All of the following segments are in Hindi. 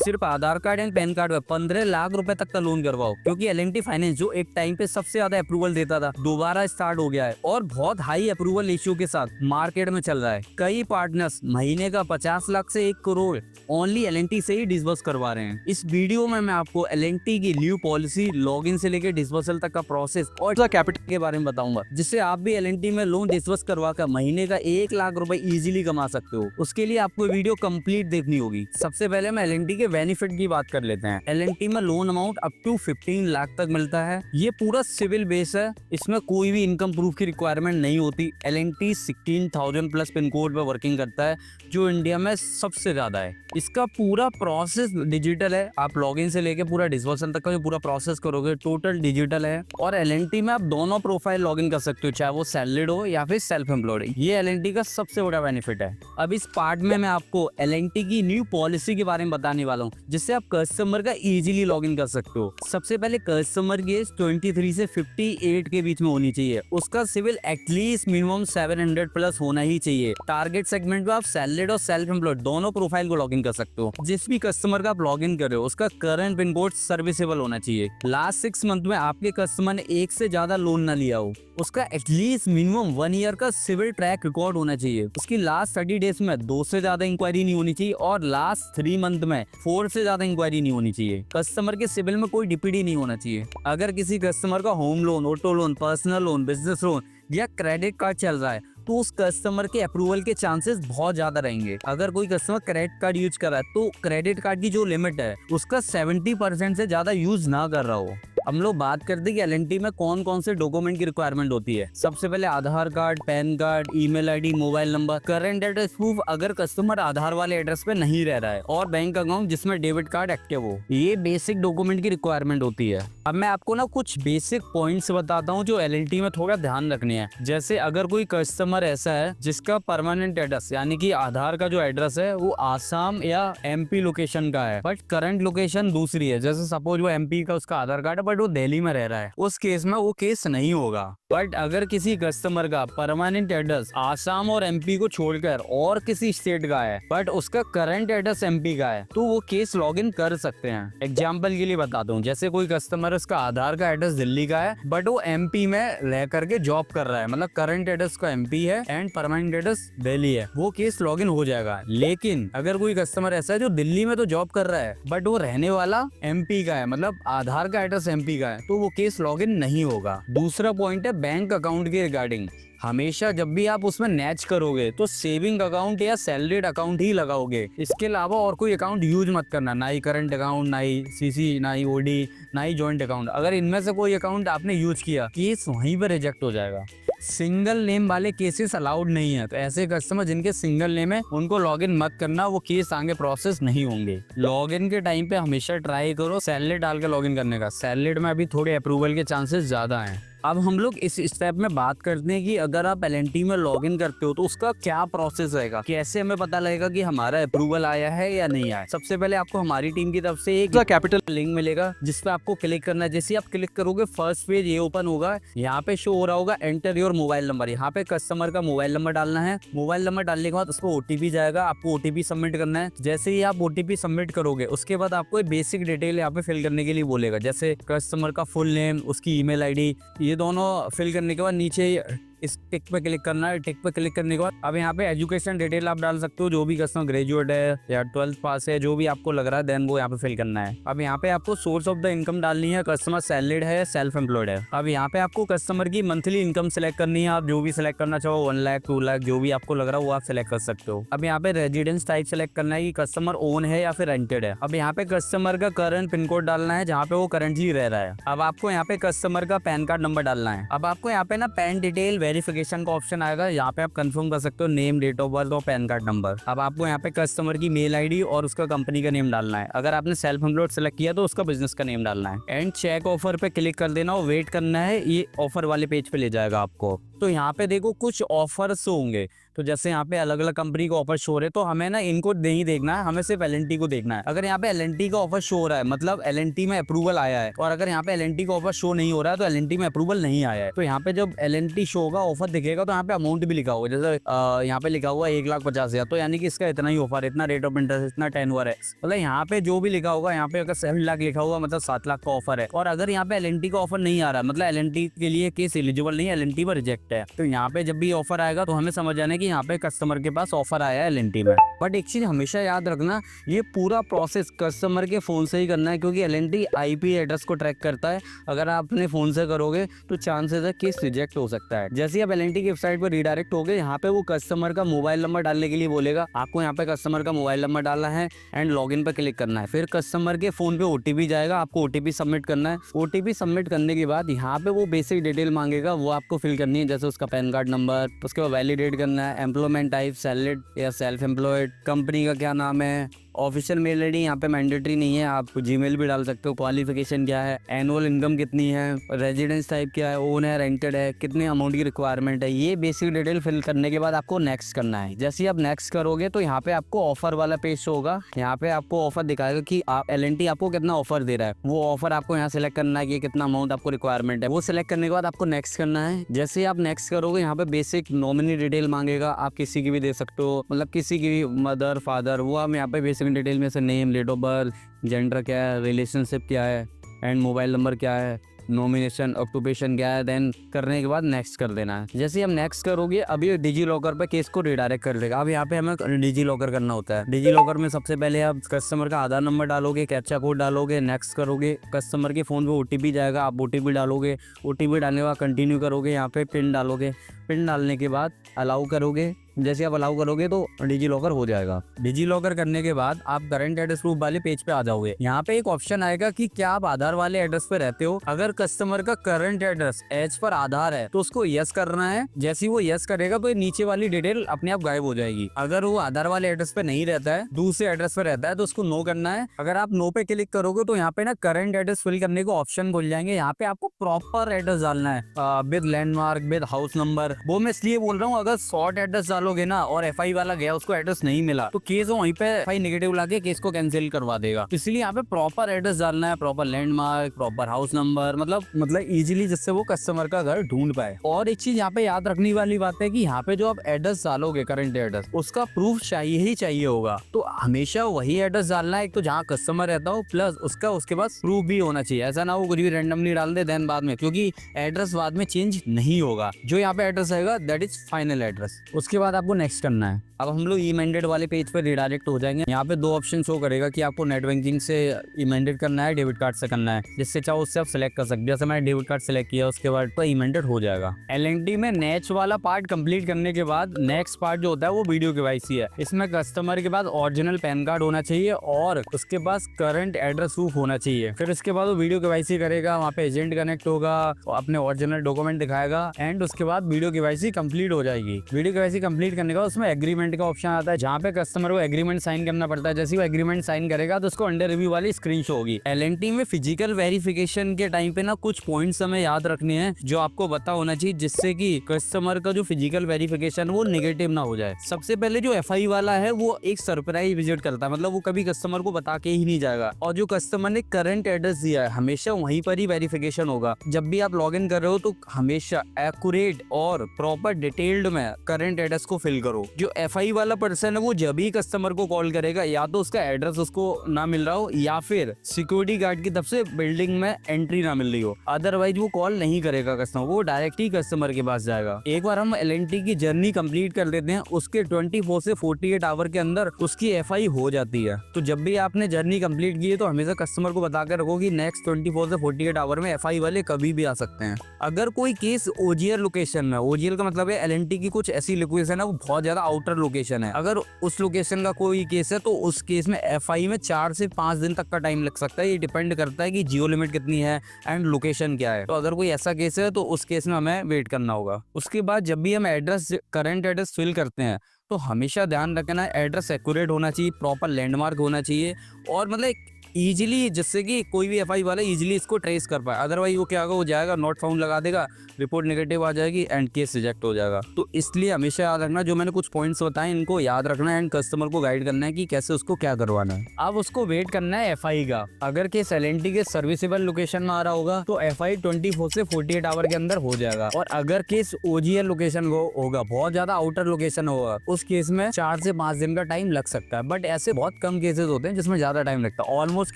सिर्फ आधार कार्ड एंड पैन कार्ड में 15 लाख रुपए तक का लोन करवाओ, क्योंकि एल&टी फाइनेंस जो एक टाइम पे सबसे ज्यादा अप्रूवल देता था दोबारा स्टार्ट हो गया है और बहुत हाई अप्रूवल रेशियो के साथ मार्केट में चल रहा है। कई पार्टनर्स महीने का 50 लाख से 1 करोड़ ओनली एल&टी से ही डिसबर्स करवा रहे हैं। इस वीडियो में मैं आपको एल&टी की न्यू पॉलिसी, लॉगिन से लेकर डिसबर्सल तक का प्रोसेस और कैपिटल के बारे में बताऊंगा, जिससे आप भी एल&टी में लोन डिसबर्स करवा कर महीने का 1 लाख रुपए इजीली कमा सकते हो। उसके लिए आपको वीडियो कंप्लीट देखनी होगी। सबसे पहले मैं एल&टी के बेनिफिट की बात कर लेते हैं। एल&टी में loan amount up to 15 lakh तक मिलता है। ये पूरा सिविल बेस है, इसमें कोई भी इनकम प्रूफ की रिक्वायरमेंट नहीं होती। एल&टी 16,000 प्लस पिन कोड पे वर्किंग करता है, जो इंडिया में सबसे ज्यादा है। इसका पूरा प्रोसेस डिजिटल है। आप लॉगिन से लेके पूरा डिसबर्सल तक का जो पूरा प्रोसेस करोगे टोटल डिजिटल है। और एल&टी में आप दोनों प्रोफाइल लॉगिन कर सकते हो, चाहे वो सैलरीड हो या फिर सेल्फ एम्प्लॉयड। ये एल&टी का सबसे बड़ा बेनिफिट है। अब इस पार्ट में मैं आपको एल&टी की न्यू पॉलिसी के बारे में बताने वाला हूँ, जिससे आप कस्टमर का इजीली लॉगिन कर सकते हो। सबसे पहले कस्टमर की एज 23 से 58 के बीच में होनी चाहिए। उसका सिविल एटलीस्ट मिनिमम 700 प्लस होना ही चाहिए। टारगेट सेगमेंट में आप सैलरीड और सेल्फ एम्प्लॉयड दोनों प्रोफाइल को लॉगिन कर सकते हो। जिस भी कस्टमर का आप लॉगिन कर रहे हो उसका करंट पिन कोड सर्विसेबल होना चाहिए। लास्ट 6 मंथ में आपके कस्टमर ने एक से ज्यादा लोन ना लिया हो। उसका एटलीस्ट मिनिमम 1 ईयर का सिविल ट्रैक रिकॉर्ड होना चाहिए। उसकी लास्ट 30 डेज में 2 से ज्यादा इंक्वायरी नहीं होनी चाहिए और लास्ट 3 मंथ में 4 से ज्यादा इंक्वायरी नहीं होनी चाहिए। कस्टमर के सिविल में कोई डीपीडी नहीं होना चाहिए। अगर किसी कस्टमर का home loan, auto loan, personal loan, business loan या क्रेडिट कार्ड चल रहा है तो उस कस्टमर के अप्रूवल के चांसेस बहुत ज्यादा रहेंगे। अगर कोई कस्टमर क्रेडिट कार्ड यूज कर रहा है तो क्रेडिट कार्ड की जो लिमिट है उसका 70% से ज्यादा यूज ना कर रहा हो। हम लोग बात करते हैं कि एल&टी में कौन कौन से डॉक्यूमेंट की रिक्वायरमेंट होती है। सबसे पहले Aadhaar card, PAN card, email ID, mobile number, current address proof अगर कस्टमर आधार वाले एड्रेस पे नहीं रह रहा है, और बैंक अकाउंट जिसमें डेबिट कार्ड एक्टिव हो। ये बेसिक डॉक्यूमेंट की रिक्वायरमेंट होती है। अब मैं आपको ना कुछ बेसिक पॉइंट्स बताता हूँ जो एल&टी में थोड़ा ध्यान रखने हैं। जैसे अगर कोई कस्टमर ऐसा है जिसका परमानेंट एड्रेस यानी कि आधार का जो एड्रेस है वो आसाम या MP लोकेशन का है, बट करंट लोकेशन दूसरी है, जैसे सपोज वो MP का उसका आधार कार्ड है बट वो दिल्ली में रह रहा है, उस केस में वो केस नहीं होगा। बट अगर किसी कस्टमर का परमानेंट एड्रेस आसाम और MP को छोड़कर और किसी स्टेट का है बट उसका करंट एड्रेस MP का है तो वो केस लॉगिन कर सकते हैं। एग्जाम्पल के लिए बताता हूँ, जैसे कोई कस्टमर उसका आधार का एड्रेस दिल्ली का है बट वो MP में रह करके जॉब कर रहा है, मतलब करंट एड्रेस का MP है एंड परमानेंट एड्रेस दिल्ली है, वो केस लॉगिन हो जाएगा। लेकिन अगर कोई कस्टमर ऐसा है जो दिल्ली में तो जॉब कर रहा है बट वो रहने वाला MP का है, मतलब आधार का एड्रेस MP का है, तो वो केस लॉगिन नहीं होगा। दूसरा पॉइंट है बैंक अकाउंट के रिगार्डिंग। हमेशा जब भी आप उसमें मैच करोगे तो सेविंग अकाउंट या सैलरीड अकाउंट ही लगाओगे। इसके अलावा और कोई अकाउंट यूज मत करना, ना ही करंट अकाउंट, ना ही CC, ना ही OD, ना ही जॉइंट अकाउंट। अगर इनमें से कोई अकाउंट आपने यूज किया केस वहीं पर रिजेक्ट हो जाएगा। सिंगल नेम वाले केसेस अलाउड नहीं है, तो ऐसे कस्टमर जिनके सिंगल नेम है उनको लॉगिन मत करना, वो केस आगे प्रोसेस नहीं होंगे। लॉगिन के टाइम पे हमेशा ट्राई करो सैलरीड डाल के लॉगिन करने का। सैलरीड में अभी थोड़े अप्रूवल के चांसेस ज्यादा हैं। अब हम लोग इस स्टेप में बात करते हैं कि अगर आप एल&टी में लॉगिन करते हो तो उसका क्या प्रोसेस रहेगा, कैसे हमें पता लगेगा कि हमारा अप्रूवल आया है या नहीं आया। सबसे पहले आपको हमारी टीम की तरफ से एक कैपिटल लिंक मिलेगा जिस पे आपको क्लिक करना है। जैसे आप क्लिक करोगे फर्स्ट पेज ये ओपन होगा। यहाँ पे शो हो रहा होगा एंटर योर मोबाइल नंबर। यहाँ पे कस्टमर का मोबाइल नंबर डालना है। मोबाइल नंबर डालने के बाद उसको OTP जाएगा, आपको OTP सबमिट करना है। जैसे ही आप OTP सबमिट करोगे उसके बाद आपको बेसिक डिटेल यहाँ पे फिल करने के लिए बोलेगा, जैसे कस्टमर का फुल नेम, उसकी ईमेल आईडी, ये दोनों फिल करने के बाद नीचे इस टिक पे क्लिक करना है। टिक पे क्लिक करने के बाद अब यहाँ पे एजुकेशन डिटेल आप डाल सकते हो, जो भी कस्टमर ग्रेजुएट है या 12th पास है, जो भी आपको लग रहा है देन वो यहाँ पे फिल करना है। अब यहाँ पे आपको सोर्स ऑफ द इनकम डालनी है, कस्टमर सैलरीड है, सेल्फ एम्प्लॉयड है। अब यहाँ पे आपको कस्टमर की मंथली इनकम सिलेक्ट करनी है, आप जो भी सिलेक्ट करना चाहो 1 लाख 2 लाख जो भी आपको लग रहा है वो आप सिलेक्ट कर सकते हो। अब यहाँ पे रेजिडेंस टाइप सिलेक्ट करना है कि कस्टमर ओन है या फिर रेंटेड है। अब यहाँ पे कस्टमर का करंट पिन कोड डालना है जहाँ पे वो करंटली रह रहा है। अब आपको यहाँ पे कस्टमर का पैन कार्ड नंबर डालना है। अब आपको यहाँ पे ना पैन डिटेल वेरिफिकेशन का ऑप्शन आएगा, यहाँ पे आप कंफर्म कर सकते हो नेम, डेट ऑफ बर्थ और पैन कार्ड नंबर। अब आपको यहाँ पे कस्टमर की मेल आईडी और उसका कंपनी का नेम डालना है। अगर आपने सेल्फ एम्प्लॉयड सेलेक्ट किया तो उसका बिजनेस का नेम डालना है एंड चेक ऑफर पे क्लिक कर देना और वेट करना है, ये ऑफर वाले पेज पे ले जाएगा आपको। तो यहाँ पे देखो कुछ ऑफर्स होंगे तो जैसे यहाँ पे अलग अलग कंपनी का ऑफर शो हो रहे हैं, तो हमें ना इनको नहीं देखना है, हमें सिर्फ एल को देखना है। अगर यहाँ पे एल का ऑफर शो हो रहा है मतलब एल में अप्रूवल आया है, और अगर यहाँ पे एल का ऑफर शो नहीं हो रहा है तो एल में अप्रूवल नहीं आया है। तो यहाँ पे जब एल शो होगा, ऑफर दिखेगा, तो यहाँ पे अमाउंट भी लिखा होगा। जैसे यहाँ पे लिखा हुआ 1,50,000, तो यानी कि इसका इतना ही ऑफर, इतना रेट ऑफ इंटरेस्ट, इतना टेन्योर है। मतलब यहाँ पे जो भी लिखा होगा, यहाँ पे अगर 7 लाख लिखा हुआ मतलब 7 लाख का ऑफर है। और अगर यहाँ पे एल का ऑफर नहीं आ रहा मतलब एल के लिए केस एलिजिबल नहीं है, एल पर रिजेक्ट है, तो यहाँ पे जब भी ऑफर आएगा तो हमें समझ आना है कि यहाँ पे कस्टमर के पास ऑफर आया है एल में। बट एक चीज हमेशा याद रखना, ये पूरा प्रोसेस कस्टमर के फोन से ही करना है, क्योंकि एल आईपी एड्रेस को ट्रैक करता है। अगर आप अपने फोन से करोगे तो चांसेस है केस रिजेक्ट हो सकता है। जैसे ही आप एल की वेबसाइट पर रिडायरेक्ट हो गए, यहाँ पे वो कस्टमर का मोबाइल नंबर डालने के लिए बोलेगा। आपको यहाँ पे कस्टमर का मोबाइल नंबर डालना है एंड लॉगिन पर क्लिक करना है। फिर कस्टमर के फोन पे ओटीपी जाएगा, आपको ओटीपी सबमिट करना है। ओटीपी सबमिट करने के बाद यहाँ पे वो बेसिक डिटेल मांगेगा, वो आपको फिल करनी है, जैसे उसका पैन कार्ड नंबर, उसके बाद वैलिडेट करना है, एम्प्लॉयमेंट टाइप सैलरीड या सेल्फ एम्प्लॉयड, कंपनी का क्या नाम है, ऑफिशियल मेल आईडी यहाँ पे मैंडेटरी नहीं है, आप जीमेल भी डाल सकते हो, क्वालिफिकेशन क्या है, एनुअल इनकम कितनी है, रेजिडेंस टाइप क्या है, ओन है, रेंटेड है, कितने अमाउंट की रिक्वायरमेंट है। ये बेसिक डिटेल फिल करने के बाद आपको नेक्स्ट करना है। जैसे ही आप नेक्स्ट करोगे तो यहाँ पे आपको ऑफर वाला पेज होगा। यहाँ पे आपको ऑफर दिखाएगा कि आप एल आपको कितना ऑफर दे रहा है। वो ऑफर आपको यहाँ सिलेक्ट करना है कि कितना अमाउंट आपको रिक्वायरमेंट है। वो सिलेक्ट करने के बाद आपको नेक्स्ट करना है। जैसे ही आप नेक्स्ट करोगे, यहाँ पे बेसिक नॉमिनी डिटेल मांगेगा, आप किसी की भी दे सकते हो, मतलब किसी की भी मदर फादर, वो हम यहाँ पे बेसिक डिटेल में से name, date of birth, gender क्या है, रिलेशनशिप क्या है एंड मोबाइल नंबर क्या है, नॉमिनेशन, ऑक्यूपेशन क्या है, देन करने के बाद नेक्स्ट कर देना है। जैसे ही हम नेक्स्ट करोगे, अभी डिजी लॉकर पे केस को रिडायरेक्ट कर देगा। अब यहाँ पे हमें डिजी लॉकर करना होता है। डिजी लॉकर में सबसे पहले आप कस्टमर का आधार नंबर डालोगे, कैप्चा कोड डालोगे, नेक्स्ट करोगे, कस्टमर के फोन पे ओटीपी जाएगा, आप ओटीपी डालोगे, ओटीपी डालने के बाद कंटिन्यू करोगे, यहाँ पे पिन डालोगे, पिन डालने के बाद अलाउ करोगे। जैसे आप अलाउ करोगे तो डिजी लॉकर हो जाएगा। डिजी लॉकर करने के बाद आप करंट एड्रेस प्रूफ वाले पेज पे आ जाओगे। यहाँ पे एक ऑप्शन आएगा कि क्या आप आधार वाले एड्रेस पे रहते हो। अगर कस्टमर का करंट एड्रेस एज पर आधार है तो उसको यस करना है। जैसे ही वो यस करेगा तो ये नीचे वाली डिटेल अपने आप गायब हो जाएगी। अगर वो आधार वाले एड्रेस पे नहीं रहता है, दूसरे एड्रेस पे रहता है, तो उसको नो करना है। अगर आप नो पे क्लिक करोगे तो यहाँ पे ना करंट एड्रेस फिल करने को ऑप्शन खुल जाएंगे। यहाँ पे आपको प्रॉपर एड्रेस डालना है with landmark, with house number. वो मैं इसलिए बोल रहा हूँ, अगर शॉर्ट एड्रेस डालोगे ना और एफआई वाला गया, उसको एड्रेस नहीं मिला, तो केस वहीं पे एफआई नेगेटिव लाके केस को कैंसिल करवा देगा। इसलिए यहाँ पे प्रॉपर एड्रेस डालना है, proper landmark, proper house number, मतलब इजीली, जिससे वो कस्टमर का घर ढूंढ पाए। और एक चीज यहाँ पे याद रखने वाली बात है कि यहाँ पे जो आप एड्रेस डालोगे करंट एड्रेस, उसका प्रूफ चाहिए ही चाहिए होगा। तो हमेशा वही एड्रेस डालना है, एक तो जहाँ कस्टमर रहता हो, प्लस उसके पास प्रूफ भी होना चाहिए। ऐसा ना हो कुछ भी रैंडमली डाल दे देन बाद में, क्योंकि एड्रेस बाद में चेंज नहीं होगा। जो यहाँ पे एड्रेस आएगा दैट इज फाइनल एड्रेस। उसके बाद आपको नेक्स्ट करना है। अब हम लोग ई मैंडेट वाले पेज पर रिडायरेक्ट हो जाएंगे। यहाँ पे 2 ऑप्शन शो करेगा कि आपको नेट बैंकिंग से ई मैंडेट करना है, डेबिट कार्ड से करना है। जिससे चाहो उससे आप सिलेक्ट कर सकते हो। जैसे मैंने डेबिट कार्ड सिलेक्ट किया, उसके बाद तो ई मैंडेट हो जाएगा। एल&टी में नेक्स्ट वाला पार्ट कंप्लीट करने के बाद नेक्स्ट पार्ट जो होता है वो वीडियो केवाईसी है। इसमें कस्टमर के पास ओरिजिनल पैन कार्ड होना चाहिए और उसके पास करंट एड्रेस प्रूफ होना चाहिए। फिर उसके बाद वो वीडियो केवाईसी करेगा, वहाँ पे एजेंट कनेक्ट होगा, अपने ओरिजिनल डॉक्यूमेंट दिखाएगा एंड उसके बाद वीडियो केवाईसी कंप्लीट हो जाएगी। वीडियो केवाईसी कंप्लीट करने के बाद उसमें एग्रीमेंट का ऑप्शन आता है, जहाँ पे कस्टमर को एग्रीमेंट साइन करना पड़ता है। जैसे वो एग्रीमेंट साइन करेगा तो उसको अंडर रिव्यू वाली स्क्रीन शो होगी। एल&टी में फिजिकल वेरिफिकेशन के टाइम पे ना कुछ पॉइंट्स हमें याद रखने हैं जो आपको पता होना चाहिए, जिससे कि कस्टमर का जो फिजिकल वेरिफिकेशन वो नेगेटिव ना हो जाए। सबसे पहले जो एफआई वाला है वो एक सरप्राइज विजिट करता है, मतलब वो कभी कस्टमर को बता के ही नहीं जाएगा। और जो कस्टमर ने करंट एड्रेस दिया है हमेशा वहीं पर ही वेरिफिकेशन होगा। जब भी आप लॉग इन कर रहे हो तो हमेशा एक्यूरेट और प्रॉपर डिटेल्ड में करंट एड्रेस को फिल करो। जो एफआई वाला पर्सन है वो जब भी कस्टमर को कॉल करेगा, या तो उसका एड्रेस उसको ना मिल रहा हो या फिर सिक्योरिटी गार्ड की तरफ से बिल्डिंग में एंट्री ना मिल रही हो, अदरवाइज वो कॉल नहीं करेगा कस्टमर, वो डायरेक्ट ही कस्टमर के पास जाएगा। एक बार हम एल&टी की जर्नी कंप्लीट कर देते हैं, उसके 24 से 48 आवर के अंदर उसकी एफआई हो जाती है। तो जब भी आपने जर्नी कंप्लीट की है तो हमेशा कस्टमर को बताकर रखो कि नेक्स्ट 24 से 48 आवर में एफआई वाले कभी भी आ सकते हैं। अगर कोई केस ओजीएल लोकेशन में, ओजीएल का मतलब है एल&टी की कुछ ऐसी लोकेशन है वो बहुत ज्यादा आउटर लोकेशन है, अगर उस लोकेशन का कोई केस है तो उस केस में एफआई में 4 से 5 दिन तक का टाइम लग सकता है। ये डिपेंड करता है कि जियो लिमिट कितनी है एंड लोकेशन क्या है। तो अगर कोई ऐसा केस है तो उस केस में हमें वेट करना होगा। उसके बाद जब भी हम एड्रेस, करंट एड्रेस फिल करते हैं तो हमेशा ध्यान रखना एड्रेस एक्यूरेट होना चाहिए, प्रॉपर लैंडमार्क होना चाहिए और मतलब इजीली, जिससे कि कोई भी एफआई वाला इजीली इसको ट्रेस कर पाए। अदरवाइज वो क्या होगा, वो जाएगा नॉट फाउंड लगा देगा, रिपोर्ट नेगेटिव आ जाएगी एंड केस रिजेक्ट हो जाएगा। तो इसलिए हमेशा याद रखना, जो मैंने कुछ पॉइंट्स बताए इनको याद रखना एंड कस्टमर को गाइड करना है कि कैसे उसको क्या करवाना है। अब उसको वेट करना है एफआई का। अगर केस एलएनटी के सर्विसेबल लोकेशन में आ रहा होगा तो एफआई 24 से 48 आवर के अंदर हो जाएगा। और अगर केस ओजीएल लोकेशन होगा, बहुत ज्यादा आउटर लोकेशन होगा, उस केस में 4 से 5 दिन का टाइम लग सकता है। बट ऐसे बहुत कम केसेस होते हैं जिसमें ज्यादा टाइम लगता है। ऑलमोस्ट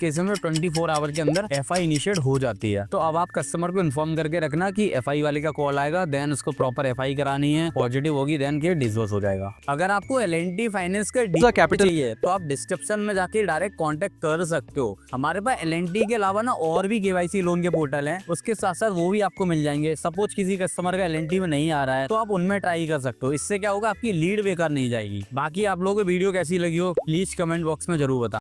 केसेस में 24 आवर के अंदर एफआई इनिशिएट हो जाती है। तो अब आप कस्टमर को इन्फॉर्म करके रखना कि एफआई वाले का कॉल आएगा, देन उसको प्रॉपर एफआई करानी है, पॉजिटिव होगी देन के डिसबर्स हो जाएगा। अगर आपको एलएनटी फाइनेंस का कैपिटल चाहिए तो आप डिस्क्रिप्शन में जाके डायरेक्ट कांटेक्ट कर सकते हो। हमारे पास एलएनटी के अलावा ना और भी केवाईसी लोन के पोर्टल हैं, उसके साथ साथ वो भी आपको मिल जाएंगे। सपोज किसी कस्टमर का एलएनटी में नहीं आ रहा है तो आप उनमें ट्राई कर सकते हो। इससे क्या होगा, आपकी लीड बेकार नहीं जाएगी। बाकी आप लोगों को वीडियो कैसी लगी हो प्लीज कमेंट बॉक्स में जरूर बताएं।